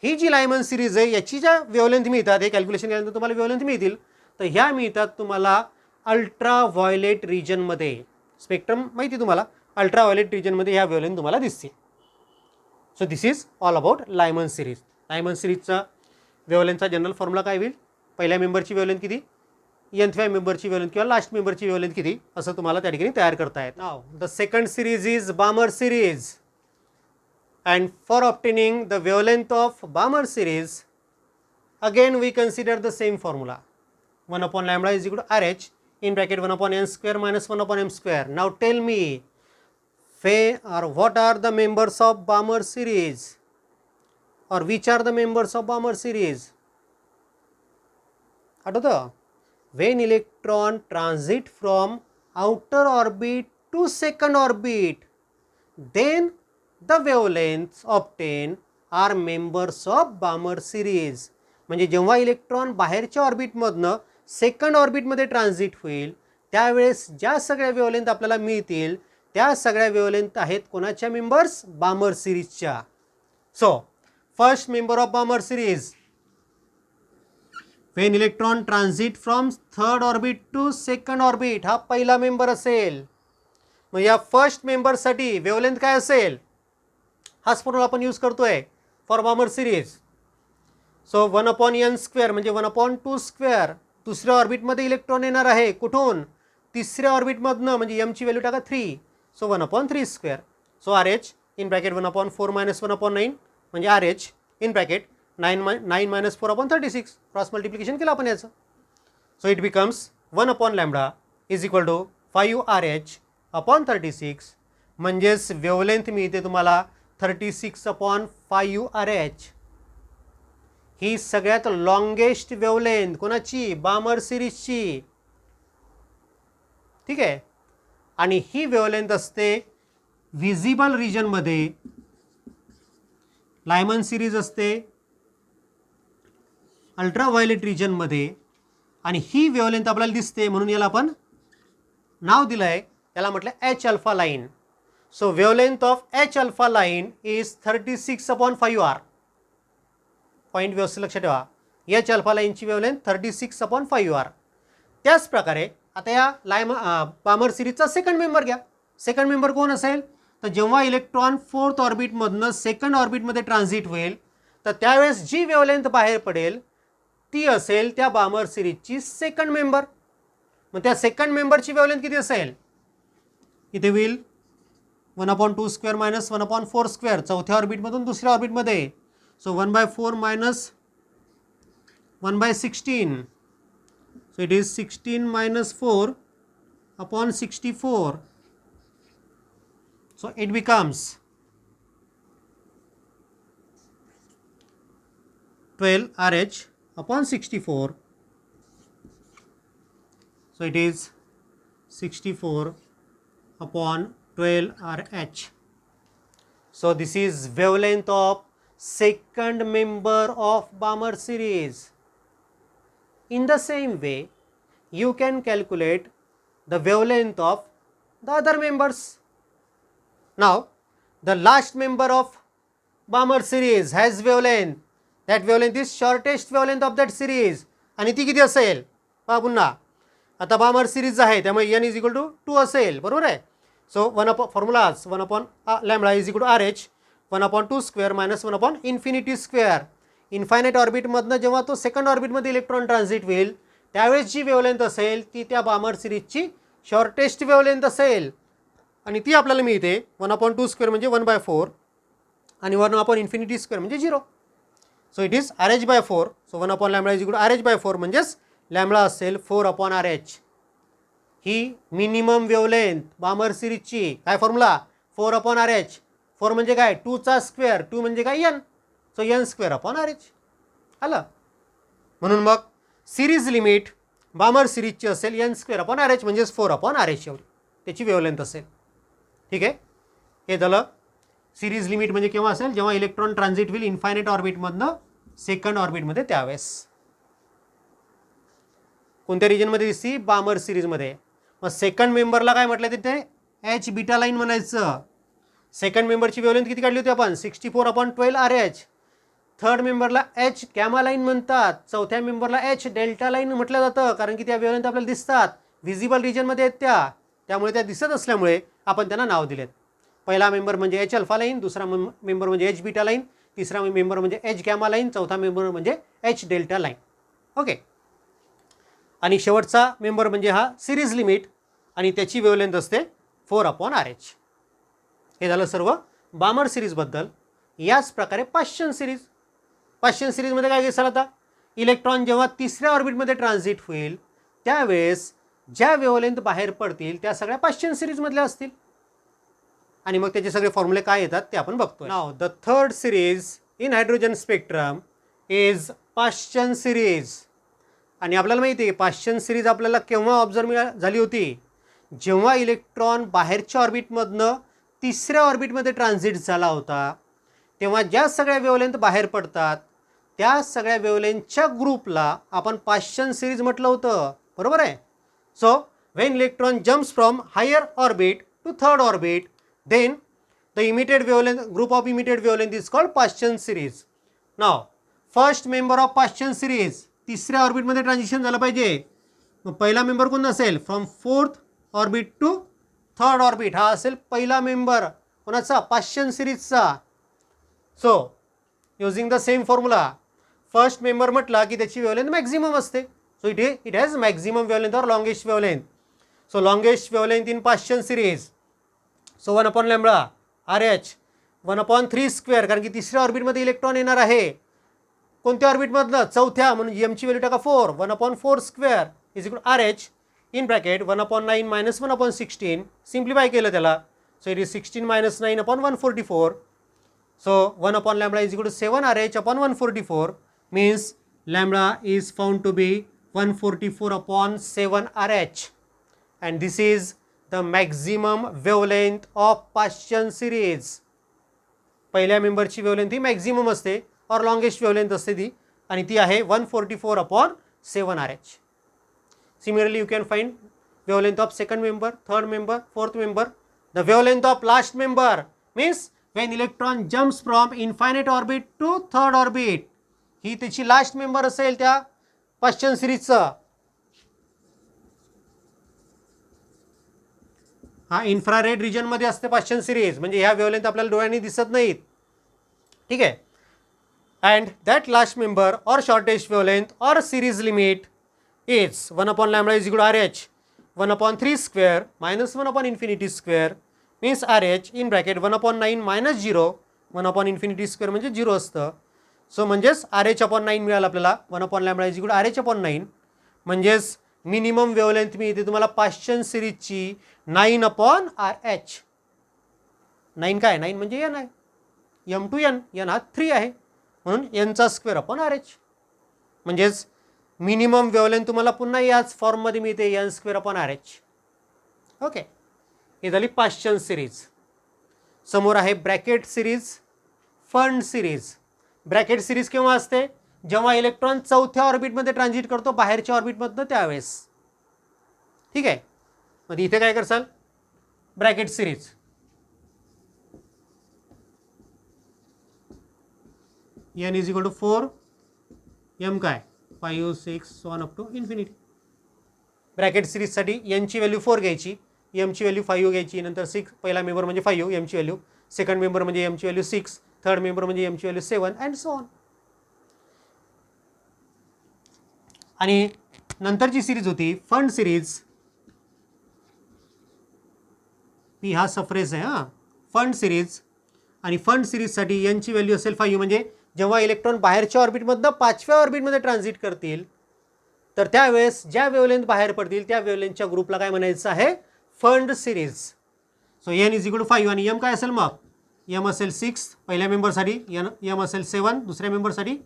ही जी लायमन सिरीज आहे याची ज्या वेवलेंथ मिळतात, हे कॅल्क्युलेशन केल्यानंतर तुम्हाला वेवलेंथ मिळतील. तर ह्या मिळतात तुम्हाला अल्ट्रा व्हायोलेट रिजनमध्ये. स्पेक्ट्रम माहिती तुम्हाला, अल्ट्रा व्हायोलेट रिजनमध्ये ह्या वेवलेंथ तुम्हाला दिसते. So this is all about Lyman series. Lyman सिरीजचा वेवलेंथचा जनरल फॉर्म्युला काय होईल, पहिल्या मेंबरची वेवलेंथ किती, nthव्या मेंबरची वेवलेंथ किंवा लास्ट मेंबरची वेवलेंथ किती, असं तुम्हाला त्या ठिकाणी तयार करता येत. नाव the second series is बामर series. And for obtaining the wavelength of Balmer series, Again we consider the same formula. 1 upon lambda is equal to RH in bracket 1 upon n square minus 1 upon m square. Now tell me, what are the members of Balmer series, or which are the members of Balmer series? आठवतं? When electron transit from outer orbit to second orbit, then the wavelengths obtained are members of Balmer series. म्हणजे जेव्हा electron बाहेरच्या ऑर्बिटमधनं second ऑर्बिटमध्ये transit होईल त्यावेळेस ज्या सगळ्या wavelength आपल्याला मिळतील त्या सगळ्या वेव्हलेंथ आहेत कोणाच्या मेंबर्स? बामर सिरीजच्या. So first member of Balmer series, when electron transit from third orbit to second orbit, हा पहिला मेंबर असेल. मग या फर्स्ट मेंबरसाठी वेव्हलेंथ काय असेल? हाच फॉर्म्युला आपण यूज करतोय for Balmer series. So 1 upon n square म्हणजे 1 अपॉन 2 स्क्वेअर. दुसऱ्या ऑर्बिटमध्ये इलेक्ट्रॉन येणार आहे कुठून? तिसऱ्या ऑर्बिटमधनं, म्हणजे m ची व्हॅल्यू टाका 3. So 1 upon 3 square. So RH in bracket 1 upon 4 minus 1 upon 9 म्हणजे RH in bracket 9 minus 4 upon 36. Cross multiplication केलं आपण याचं. So it becomes 1 upon lambda is equal to 5 RH upon 36. म्हणजेच वेव्हलेंथ मिळते तुम्हाला 36 अपॉन 5 RH. ही सगळ्यात longest wavelength कोणाची? बामर सिरीजची. ठीक आहे. आणि ही वेव्हलेंथ असते विजिबल रिजनमध्ये, लायमन सिरीज असते अल्ट्राव्हायोलेट रिजनमध्ये, आणि ही वेव्हलेंथ आपल्याला दिसते म्हणून याला आपण नाव दिलं आहे, याला म्हटलं H alpha line. So wavelength of H alpha line is 36 upon 5R. Point व्यवस्थित लक्षात ठेवा. H अल्फा लाईनची वेव्हलेंथ 36 अपॉन 5R. त्याच प्रकारे आता या बामर सिरीजचा सेकंड मेंबर घ्या. सेकंड मेंबर कोण असेल? तर जेव्हा इलेक्ट्रॉन फोर्थ ऑर्बिटमधनं सेकंड ऑर्बिटमध्ये ट्रान्झिट होईल तर त्यावेळेस जी वेव्हलेंथ बाहेर पडेल ती असेल त्या बामर सिरीजची सेकंड मेंबर. मग त्या सेकंड मेंबरची वेव्हलेंथ किती असेल? इथे होईल 1 upon 2 square minus 1 upon 4 square. चौथ्या ऑर्बिटमधून दुसऱ्या ऑर्बिटमध्ये. So 1/4 minus 1/16. So it is 16 minus 4 upon 64. So it becomes 12 RH upon 64. So it is 64 upon 12 RH. So this is wavelength of second member of Balmer series. In the same way, you can calculate the wavelength of the other members. Now, the last member of Balmer series has wavelength. That wavelength is shortest wavelength of that series. आणि ती किती असेल? पहा पुन्हा. आता Balmer series आहे त्यामुळे n is equal to 2 असेल. बरोबर आहे? So 1 upon formulas 1 upon lambda is equal to RH 1 upon 2 square minus 1 upon infinity square. Infinite ऑर्बिटमधनं जेव्हा तो सेकंड ऑर्बिटमध्ये इलेक्ट्रॉन ट्रान्झिट होईल त्यावेळेस जी वेव्हलेंथ असेल ती त्या बामर सिरीजची शॉर्टेस्ट वेव्हलेंथ असेल. आणि ती आपल्याला मिळते 1 अपॉन 2 स्क्वेअर म्हणजे 1/4 आणि 1 अपॉन इन्फिनिटी स्क्वेअर म्हणजे 0. So it is RH/4. So 1 upon lambda is equal to RH/4 म्हणजेच लॅम्बडा असेल 4 अपॉन RH. ही मिनिमम वेव्हलेंथ बामर सिरीजची. काय फॉर्म्युला? 4 upon RH. 4 म्हणजे काय? 2 चा स्क्वेअर. 2 म्हणजे काय? n. So n square upon RH. आलं. म्हणून मग सिरीज लिमिट बामर सिरीजची असेल n स्क्वेअर अपॉन RH म्हणजेच 4 अपॉन RH एवढी त्याची वेव्हलेंथ असेल. ठीक आहे. हे झालं सिरीज लिमिट. म्हणजे केव्हा असेल? जेव्हा इलेक्ट्रॉन ट्रान्झिट होईल इन्फायनाईट ऑर्बिटमधनं सेकंड ऑर्बिटमध्ये त्यावेळेस. कोणत्या रिजनमध्ये दिसती? बामर सिरीजमध्ये. मग सेकंड मेंबरला काय म्हटलं तिथे? H बीटा लाईन म्हणायचं. सेकंड मेंबरची वेव्हलेंथ किती काढली होती आपण? 64 अपॉन 12 RH. थर्ड मेंबरला H गॅमा लाईन म्हणतात. चौथ्या मेंबरला H डेल्टा लाईन म्हटलं जातं कारण की त्या वेव्हलेंथ आपल्याला दिसतात विजिबल रिजनमध्ये आहेत त्यामुळे त्या दिसत असल्यामुळे आपण त्यांना नाव दिलेत. पहिला मेंबर म्हणजे H अल्फा लाईन, दुसरा मेंबर म्हणजे H बीटा लाईन, तिसरा मेंबर म्हणजे H गॅमा लाईन, चौथा मेंबर म्हणजे H डेल्टा लाईन. ओके. आणि शेवटचा मेंबर म्हणजे हा सिरीज लिमिट आणि त्याची वेव्हलेंथ असते 4 अपॉन RH. हे झालं सर्व बामर सिरीजबद्दल. याच प्रकारे पाश्चन सिरीज. पाश्चन सिरीजमध्ये काय घेसाल आता? इलेक्ट्रॉन जेव्हा तिसऱ्या ऑर्बिटमध्ये ट्रान्झिट होईल त्यावेळेस ज्या वेव्हलेंथ बाहेर पडतील त्या सगळ्या पाश्चन सिरीजमधल्या असतील आणि मग त्याचे सगळे फॉर्म्युले काय येतात ते आपण बघतो. नाव the third series in hydrogen spectrum is पाश्चन series. आणि आपल्याला माहिती आहे पाश्चन सिरीज आपल्याला केव्हा ऑब्झर्व झाली होती, जेव्हा इलेक्ट्रॉन बाहेरच्या ऑर्बिटमधनं तिसऱ्या ऑर्बिटमध्ये ट्रान्झिट झाला होता तेव्हा ज्या सगळ्या वेव्हलेंथ बाहेर पडतात त्या सगळ्या वेव्हलेंथच्या ग्रुपला आपण पाश्चन सिरीज म्हटलं होतं, बरोबर आहे. So when electron jumps from higher orbit to third orbit then the emitted wavelength group of emitted wavelength is called Paschen series. Now first member of Paschen series तिसऱ्या ऑर्बिटमध्ये ट्रान्झिशन झालं पाहिजे. मग पहिला मेंबर कोण असेल, from fourth orbit to third orbit हा असेल पहिला मेंबर कोणाचा, पाश्चन सिरीजचा. So using the same formula first member म्हटला की त्याची वेव्हलेंथ मॅक्झिमम असते. So it has maximum wavelength और longest wavelength. So longest wavelength in Paschen series so 1 lambda RH 1/3 square, कारण की तिसऱ्या ऑर्बिटमध्ये इलेक्ट्रॉन येणार आहे. कोणत्या ऑर्बिटमधलं, चौथ्या, म्हणून एमची व्हॅल्यू टाका 4 1/4 square is equal RH in bracket 1/9 minus 1/16 simplify केलं त्याला. So it is 16 minus 9/144. So 1 lambda is equal to 7 RH upon 144 means lambda is found to be 144/7 RH and this is the maximum wavelength of Paschen series. पहिल्या मेंबरची wavelength ही maximum असते और longest wavelength असते ती, आणि ती आहे 144/7 RH. Similarly you can find wavelength of second member, third member, fourth member. The wavelength of last member means when electron jumps from infinite orbit to third orbit, ही त्याची last member असेल त्या पाश्चन सिरीजचा. हा इन्फ्रारेड रिजनमध्ये असते पाश्चन series, म्हणजे ह्या wavelength आपल्याला डोळ्यांनी दिसत नाहीत, ठीक आहे. And that last member or shortest wavelength or series limit is 1 lambda is equal to RH 1/3 square minus 1/∞ square means RH in bracket 1/9 minus 0 1/∞ square म्हणजे 0 असतं. सो म्हणजेच RH/9 मिळालं आपल्याला. 1 lambda is equal to RH/9 म्हणजेच minimum wavelength मी इथे तुम्हाला पाश्चन सिरीजची 9/RH. 9 काय, 9 म्हणजे n आहे, m to n, n हा 3 आहे म्हणून n² अपॉन RH. म्हणजेच मिनिमम वेव्हलेंथ तुम्हाला पुन्हा याच फॉर्ममध्ये मिळते n² अपॉन RH. ओके, ही झाली पाश्चन सिरीज. समोर आहे bracket series, fund series. Bracket series केव्हा असते, जेव्हा इलेक्ट्रॉन चौथ्या ऑर्बिटमध्ये ट्रान्झिट करतो बाहेरच्या ऑर्बिटमधनं त्यावेळेस, ठीक आहे. मग इथे काय करसाल, bracket series n is equal to 4 m काय 5 6 so on up to infinity. Bracket सिरीजसाठी n ची व्हॅल्यू 4 घ्यायची, m ची व्हॅल्यू 5 घ्यायची, नंतर 6 पहिला मेंबर म्हणजे 5 m ची व्हॅल्यू, सेकंड मेंबर म्हणजे m ची व्हॅल्यू 6, थर्ड मेंबर म्हणजे m ची व्हॅल्यू 7 अँड सो ऑन. आणि नंतरची सिरीज होती फंड सिरीज. पी हा सफरेस आहे हां, फंड सिरीज. आणि फंड सिरीजसाठी n ची व्हॅल्यू असेल 5, म्हणजे जेव्हा इलेक्ट्रॉन बाहेरच्या ऑर्बिटमधनं 5व्या ऑर्बिटमध्ये ट्रान्झिट करतील तर त्यावेळेस ज्या वेव्हलेंथ बाहेर पडतील त्या वेव्हलेंथच्या ग्रुपला काय म्हणायचं आहे, Pfund series. So n is equal to 5 आणि m काय असेल, मग m असेल 6 पहिल्या मेंबरसाठी, m असेल 7 दुसऱ्या मेंबरसाठी,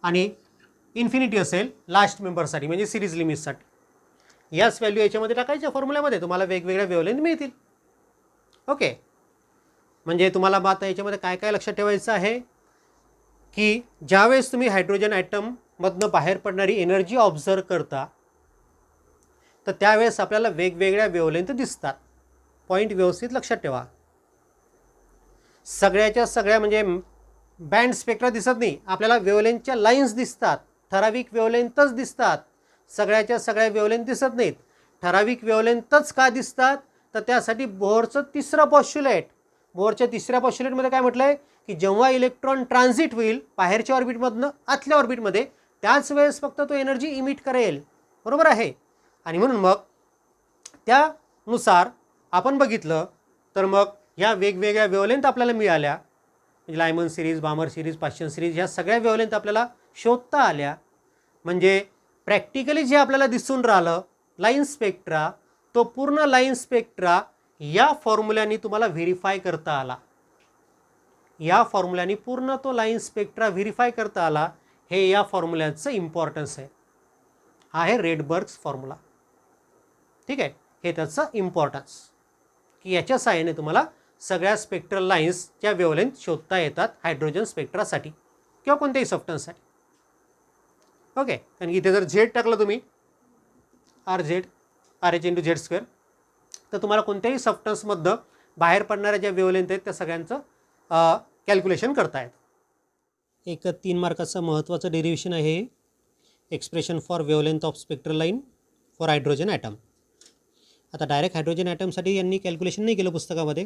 आणि इन्फिनिटी असेल लास्ट मेंबरसाठी म्हणजे सिरीज लिमिटसाठी. याच व्हॅल्यू याच्यामध्ये टाकायच्या फॉर्म्युल्यामध्ये तुम्हाला वेगवेगळ्या वेव्हलेंथ मिळतील. ओके, म्हणजे तुम्हाला आता याच्यामध्ये काय काय लक्षात ठेवायचं आहे की ज्यावेळेस तुम्ही हायड्रोजन ॲटममधनं बाहेर पडणारी एनर्जी ऑब्झर्व करता तर त्यावेळेस आपल्याला वेगवेगळ्या वेव्हलेंथ दिसतात. पॉईंट व्यवस्थित लक्षात ठेवा. सगळ्याच्या सगळ्या म्हणजे बँड स्पेक्ट्रा दिसत नाही आपल्याला, वेव्हलेंथच्या लाईन्स दिसतात, ठराविक वेव्हलेंथच दिसतात. सगळ्याच्या सगळ्या वेव्हलेंथ दिसत नाहीत. ठराविक वेव्हलेंथच का दिसतात, तर त्यासाठी बोहरचं तिसरं पॉस्च्युलेट. बोहरच्या तिसऱ्या पॉस्च्युलेटमध्ये काय म्हटलं आहे की जेव्हा इलेक्ट्रॉन ट्रान्झिट होईल बाहेरच्या ऑर्बिटमधनं आतल्या ऑर्बिटमध्ये त्याच वेळेस फक्त तो एनर्जी इमिट करेल, बरोबर आहे. आणि म्हणून मग त्यानुसार आपण बघितलं तर मग ह्या वेगवेगळ्या वेव्हलेंथ आपल्याला मिळाल्या, म्हणजे Lyman series, Balmer series, Paschen series, ह्या सगळ्या वेव्हलेंथ आपल्याला शोधता आल्या. म्हणजे प्रॅक्टिकली जे आपल्याला दिसून राहिलं लाईन स्पेक्ट्रा, तो पूर्ण लाईन स्पेक्ट्रा या फॉर्म्युल्याने तुम्हाला व्हेरीफाय करता आला. या फॉर्म्युल्याने पूर्ण तो लाईन स्पेक्ट्रा व्हेरीफाय करता आला. हे या फॉर्म्युल्याचं इम्पॉर्टन्स आहे. हा आहे रेडबर्ग्स फॉर्म्युला. ठीक आहे, हे त्याचं इम्पॉर्टन्स की याच्या सहाय्याने तुम्हाला सगळ्या स्पेक्ट्रल लाईन्सच्या वेवलेंथ शोधता येतात हायड्रोजन स्पेक्ट्रासाठी किंवा कोणत्याही सब्स्टन्ससाठी. ओके, कारण इथे जर झेड टाकलं तुम्ही RH इंटू झेड स्क्वेअर, तर तुम्हाला कोणत्याही सब्स्टन्समधनं बाहेर पडणाऱ्या ज्या वेवलेंथ आहेत त्या सगळ्यांचं कॅल्क्युलेशन करता येतं. एक 3 मार्काचं महत्त्वाचं डेरिव्हेशन आहे expression for wavelength of spectral line for hydrogen atom. आता डायरेक्ट हायड्रोजन ॲटमसाठी यांनी कॅल्क्युलेशन नाही केलं पुस्तकामध्ये,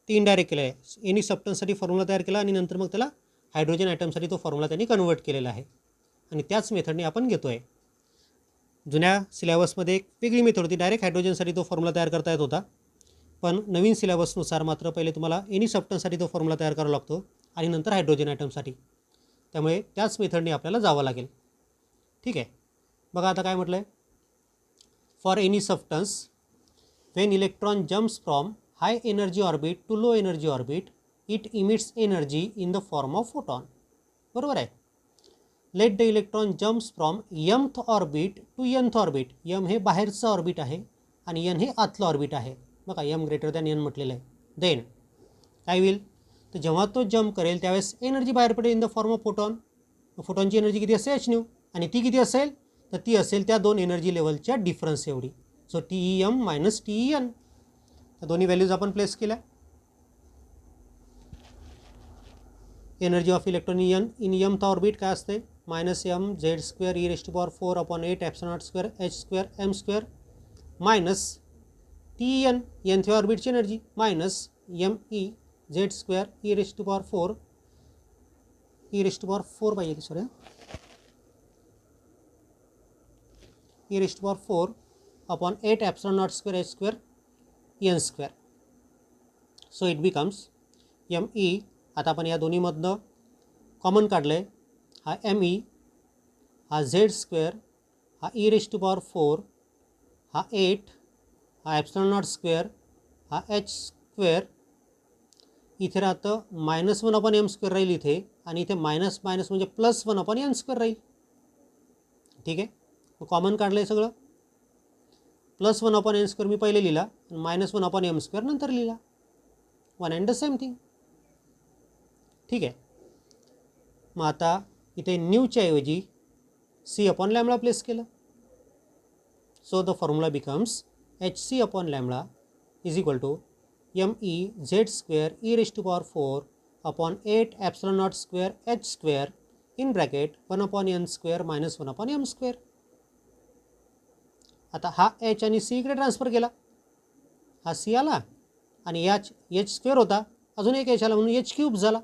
ती इनडायरेक्ट केलं आहे. एनी सब्स्टन्ससाठी फॉर्म्युला तयार केला आणि नंतर मग त्याला हायड्रोजन ॲटमसाठी तो फॉर्म्युला त्यांनी कन्वर्ट केलेला आहे आणि त्याच मेथडने आपण घेतो आहे. जुन्या सिलेबसमध्ये एक वेगळी मेथड होती, डायरेक्ट हायड्रोजनसाठी तो फॉर्म्युला तयार करता येत होता. पण नवीन सिलेबसनुसार मात्र पहिले तुम्हाला एनी सब्स्टन्ससाठी तो फॉर्म्युला तयार करावा लागतो आणि नंतर हायड्रोजन ॲटमसाठी. त्यामुळे त्याच मेथडने आपल्याला जावं लागेल. ठीक आहे, बघा आता काय म्हटलं आहे. For any substance when electron jumps from high energy orbit to low energy orbit it emits energy in the form of photon. बरोबर आहे. Let the electron jumps from mth orbit to nth orbit. m हे बाहेरचं orbit आहे आणि n हे आतलं orbit आहे. बघा m ग्रेटर दॅन n म्हटलेलं आहे. देन काय होईल, तर जेव्हा तो जम्प करेल त्यावेळेस एनर्जी बाहेर पडेल in the form of photon. फोटॉनची एनर्जी किती असते h न्यू, आणि ती किती असेल तर ती असेल त्या दोन एनर्जी लेवलच्या डिफरन्स एवढी. So TEM minus TEN. त्या दोन्ही व्हॅल्यूज आपण प्लेस केल्या. Energy of electron in mth orbit काय असते, minus m Z square e⁴/8 epsilon not square h square m square minus TEN nth ऑर्बिटची energy minus me Z square e⁴ पाहिजे sorry e⁴/8 epsilon not square h square n square. So it becomes me. आता आपण या दोन्हीमधनं common काढलं आहे. हा me, हा Z square, हा e⁴, हा 8, हा epsilon नॉट स्क्वेअर, हा h स्क्वेअर. इथे राहतं -1/m स्क्वेअर राहील इथे, आणि इथे मायनस मायनस म्हणजे +1/n स्क्वेअर राहील. ठीक आहे, मग कॉमन काढलं आहे सगळं. +1/n स्क्वेअर मी पहिले लिहिला आणि -1/m स्क्वेअर नंतर लिहिला. One and the same thing. ठीक आहे, मग आता इथे न्यूच्या ऐवजी c/λ प्लेस केलं. So the formula becomes hc/λ is equal to me Z square e⁴/8 epsilon not square h square in bracket 1/n square minus 1/m square. आता हा h आणि c इकडे ट्रान्सफर केला. हा c आला आणि h स्क्वेअर होता, अजून एक h आला म्हणून h³ झाला.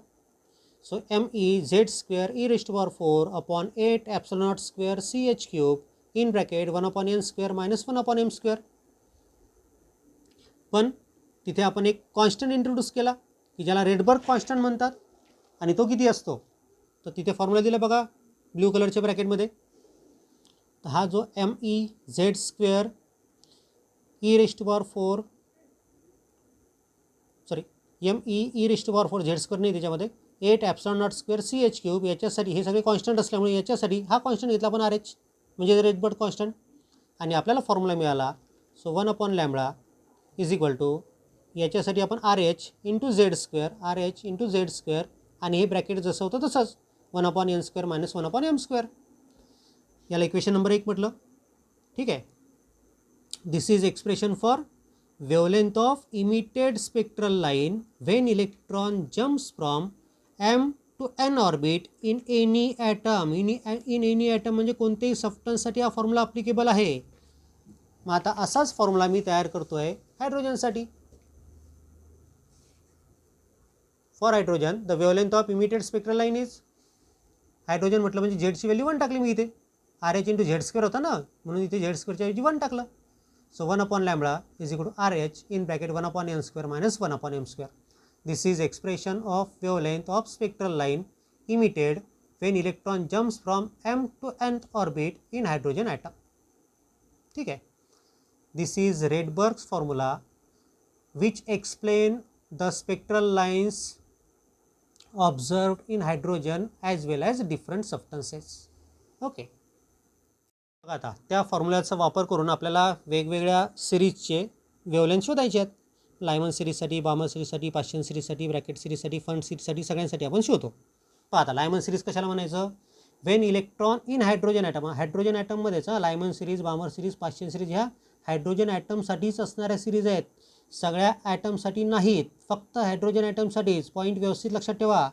So me Z square e⁴/8 epsilon not square ch³ in bracket 1/n square minus 1/m square. पण तिथे आपण एक कॉन्स्टंट इंट्रोड्यूस केला की ज्याला रेडबर्ग कॉन्स्टंट म्हणतात, आणि तो किती असतो तर तिथे फॉर्म्युला दिला बघा ब्ल्यू कलरच्या ब्रॅकेटमध्ये. तर हा जो me Z square e⁴ Z square नाही त्याच्यामध्ये 8 epsilon नॉट स्क्वेअर ch³, याच्यासाठी हे सगळे कॉन्स्टंट असल्यामुळे याच्यासाठी हा कॉन्स्टंट घेतला आपण RH म्हणजे रेडबर्ग कॉन्स्टंट, आणि आपल्याला फॉर्म्युला मिळाला. सो 1/λ इज इक्वल टू याच्यासाठी आपण RH इंटू झेड स्क्वेअर, आणि हे ब्रॅकेट जसं होतं तसंच 1/n square minus 1/m square. याला इक्वेशन नंबर 1 म्हटलं. ठीक आहे, this is expression for wavelength of emitted spectral line when electron jumps from m to n orbit in any atom. In any atom म्हणजे कोणत्याही सब्स्टन्ससाठी हा फॉर्म्युला ॲप्लिकेबल आहे. मग आता असाच फॉर्म्युला मी तयार करतो आहे हायड्रोजनसाठी. For hydrogen the wavelength of emitted spectral line is, hydrogen म्हटलं म्हणजे झेडची व्हॅल्यू 1 टाकली मी इथे. RH इंटू झेड स्क्वेअर होता ना, म्हणून इथे झेड स्क्वेअरच्या ऐवजी 1 टाकलं. So 1/λ is equal to RH in bracket 1/n square minus 1/m square. This is expression of wavelength of spectral line emitted when electron jumps from m to nth orbit in hydrogen atom. ठीक है, this is Rydberg's formula which explain the spectral lines observed in hydrogen as well as different substances. Okay, आता त्या फॉर्म्युलाचा वापर करून आपल्याला वेगवेगळ्या सिरीजचे wavelength शोधायचे आहेत. लायमन सिरीजसाठी, बामर सिरीजसाठी, पाश्चन सिरीजसाठी, ब्रॅकेट सिरीजसाठी, फंड सिरीजसाठी सगळ्यांसाठी आपण शोधतो. पहा आता लायमन सिरीज कशाला म्हणायचं? When electron in hydrogen atom, hydrogen ॲटममध्येच Lyman series, Balmer series, Paschen series ह्या हायड्रोजन ॲटमसाठीच असणाऱ्या सिरीज आहेत, सगळ्या ॲटमसाठी नाहीत, फक्त हायड्रोजन ॲटमसाठीच. पॉईंट व्यवस्थित लक्षात ठेवा,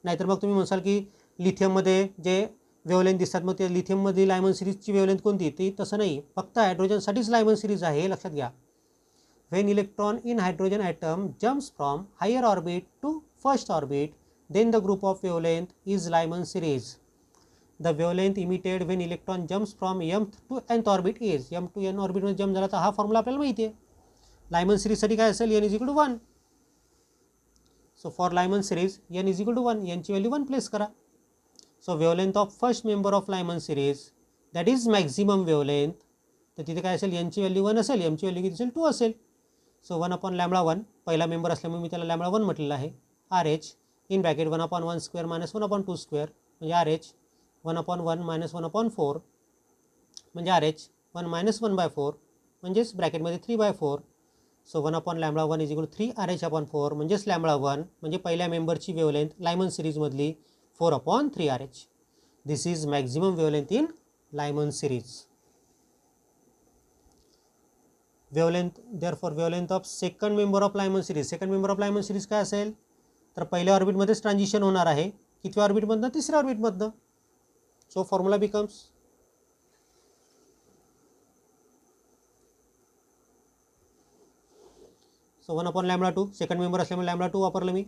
नाहीतर मग तुम्ही म्हणसाल की लिथियममध्ये जे वेवलेंथ दिसतात मग ते लिथियममधली लायमन सिरीजची वेवलेंथ कोणती? ती तसं नाही, फक्त हायड्रोजनसाठीच लायमन सिरीज आहे, हे लक्षात घ्या. When electron in hydrogen atom jumps from higher orbit to first orbit, then the group of wavelength is Lyman series. The wavelength emitted when electron jumps from mth to nth orbit is, m to n orbit मध्ये jump झाला तर हा formula आपल्याला माहिती आहे. Lyman सिरीजसाठी काय असेल? n is equal to 1. So for Lyman series n is equal to 1, n ची व्हॅल्यू 1 प्लेस करा. So wavelength of first member of Lyman series, that is maximum wavelength, तर तिथे काय असेल? n ची व्हॅल्यू 1 असेल, m ची व्हॅल्यू किती असेल? 2 असेल. सो 1/λ1 पहिला मेंबर असल्यामुळे मी त्याला λ1 म्हटलेलं आहे. RH in bracket 1/1 square minus 1/2 square म्हणजे RH 1/1 मायनस 1/4 म्हणजे RH 1 - 1/4 म्हणजेच ब्रॅकेटमध्ये 3/4. So 1/λ1 is equal to 3 RH/4 म्हणजेच λ1 म्हणजे पहिल्या मेंबरची वेवलेंथ लायमन सिरीजमधली 4/3 RH. This is maximum wavelength in Lyman series. Wavelength therefore wavelength of second member of Lyman series, second member of Lyman series काय असेल? तर पहिल्या ऑर्बिटमध्येच ट्रान्झिशन होणार आहे. कितव्या ऑर्बिटमधनं? तिसऱ्या ऑर्बिटमधनं. So formula becomes so 1/λ2 second member असल्यामुळे λ2 वापरलं मी.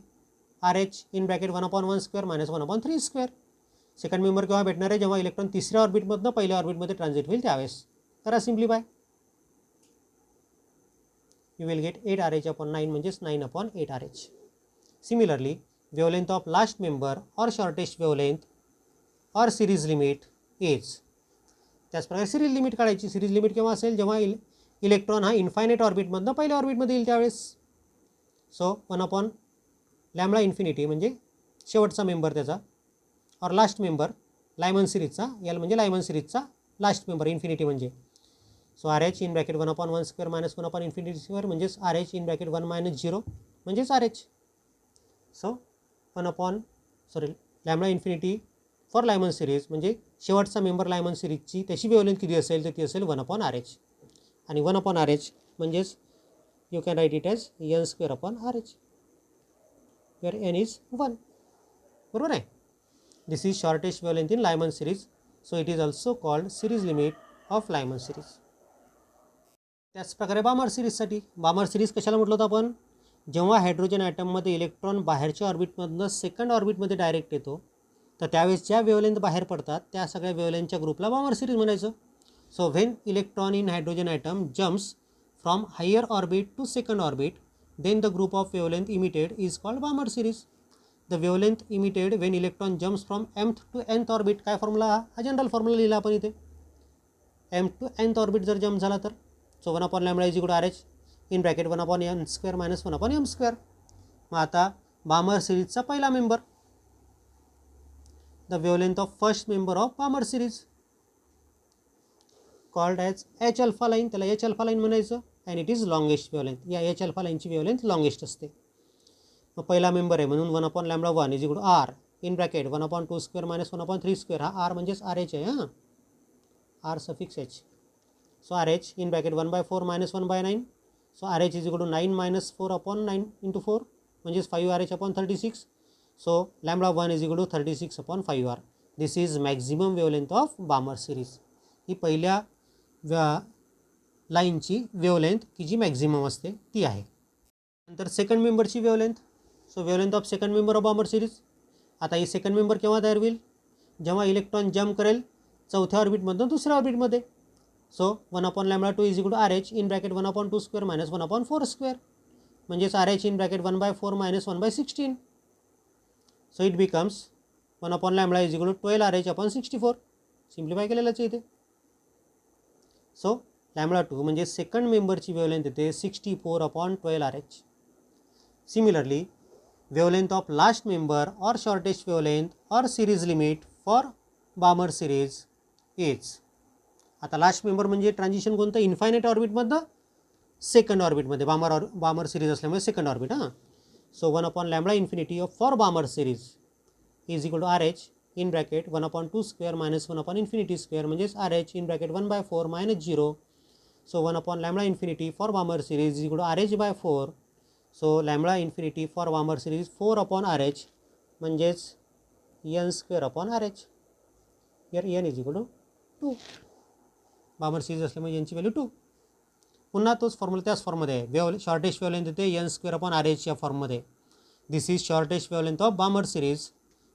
RH in bracket 1/1 square minus 1/3 square. Second member केव्हा भेटणार आहे? जेव्हा इलेक्ट्रॉन तिसऱ्या ऑर्बिटमधनं पहिल्या ऑर्बिटमध्ये ट्रान्झिट होईल त्यावेळेस. करा simplify, you will get 8 RH/9 म्हणजेच 9/8 RH. Similarly, wavelength of last member or shortest wavelength or series limit is. त्याचप्रकारे सिरीज लिमिट काढायची. सिरीज लिमिट केव्हा असेल? जेव्हा इलेक्ट्रॉन हा इन्फायनाईट ऑर्बिटमधनं पहिल्या ऑर्बिटमध्ये येईल त्यावेळेस. सो 1/λ इन्फिनिटी म्हणजे शेवटचा मेंबर त्याचा, और लास्ट मेंबर लायमन सिरीजचा, L म्हणजे लायमन सिरीजचा लास्ट मेंबर इन्फिनिटी म्हणजे. So RH in bracket 1/1 square minus 1/∞ square म्हणजेच RH इन ब्रॅकेट 1 - 0 म्हणजेच RH. So λ infinity for Lyman series म्हणजे शेवटचा मेंबर लायमन सिरीजची त्याची वेवलेंथ किती असेल? तर ती असेल 1/RH. आणि 1/RH म्हणजेच you can write it as n²/RH where n is 1. बरोबर आहे. This is shortest wavelength in Lyman series. So it is also called series limit of Lyman series. त्याचप्रकारे बामर सिरीजसाठी, बामर सिरीज कशाला म्हटलं होतं आपण? जेव्हा हायड्रोजन ॲटममध्ये इलेक्ट्रॉन बाहेरच्या ऑर्बिटमधनं सेकंड ऑर्बिटमध्ये डायरेक्ट येतो तर त्यावेळेस ज्या वेवलेंथ बाहेर पडतात त्या सगळ्या वेवलेंथच्या ग्रुपला बामर सिरीज म्हणायचं. So when electron in hydrogen atom jumps from higher orbit to second orbit, then the group of wavelength emitted is called Balmer series. The wavelength emitted when electron jumps from mth to nth orbit, काय formula? हा general formula लिहिला आपण इथे. m to nth orbit जर jump झाला तर so 1/λ is equal to RH in bracket 1/n square minus 1/m square. मग आता बामर सिरीजचा पहिला member, the wavelength of first member of Balmer series called as H alpha line, त्याला H alpha line म्हणायचं. And it is longest wavelength. या H alpha लाईनची wavelength longest असते. मग पहिला मेंबर आहे म्हणून 1/λ1 is equal to R in bracket 1/2 square minus 1/3 square. हा R म्हणजेच RH आहे. हां, R suffix H. So RH in bracket 1/4 minus 1/9. So RH is equal to 9 - 4/9 × 4 म्हणजेच 5RH/36. So λ1 is equal to 36/5R. This is maximum wavelength of Balmer series. ही पहिल्या लाईनची wavelength की जी maximum असते ती आहे. नंतर सेकंड मेंबरची wavelength. So wavelength of second member of Balmer series. आता ही सेकंड मेंबर केव्हा तयार होईल? जेव्हा इलेक्ट्रॉन जम्प करेल चौथ्या ऑर्बिटमधून दुसऱ्या ऑर्बिटमध्ये. So 1/λ2 is equal to RH in bracket 1/2 square minus 1/4 square म्हणजेच RH in bracket 1/4 minus 1/16. So it becomes 1 upon lambda is equal to 12 RH upon 64. Simplify केलेलंच आहे इथे. सो लॅम्बडा 2 म्हणजे सेकंड मेंबरची वेवलेंथ येते 64 upon 12 RH. Similarly wavelength of last member or shortest wavelength or series limit for Balmer series is. आता last member म्हणजे transition कोणतं, infinite ऑर्बिटमधनं सेकंड ऑर्बिटमध्ये, बामर सिरीज असल्यामुळे सेकंड ऑर्बिट. हां, so 1 upon lambda infinity of for Balmer series is equal to RH in bracket 1 upon 2 square minus 1 upon infinity square म्हणजेच RH in bracket 1/4 minus 0. So 1 upon lambda infinity for Balmer series is equal to RH/4. So lambda infinity for Balmer series 4 upon RH म्हणजेच n square upon RH. Here n is equal to 2. Balmer series असल्यामुळे यांची value 2. पुन्हा तोच formula त्याच फॉर्ममध्ये आहे. Shortest wavelength येते n square upon RH या फॉर्ममध्ये. This is shortest wavelength of Balmer series.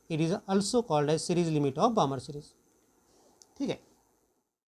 It is also called as series limit of Balmer series. ठीक आहे.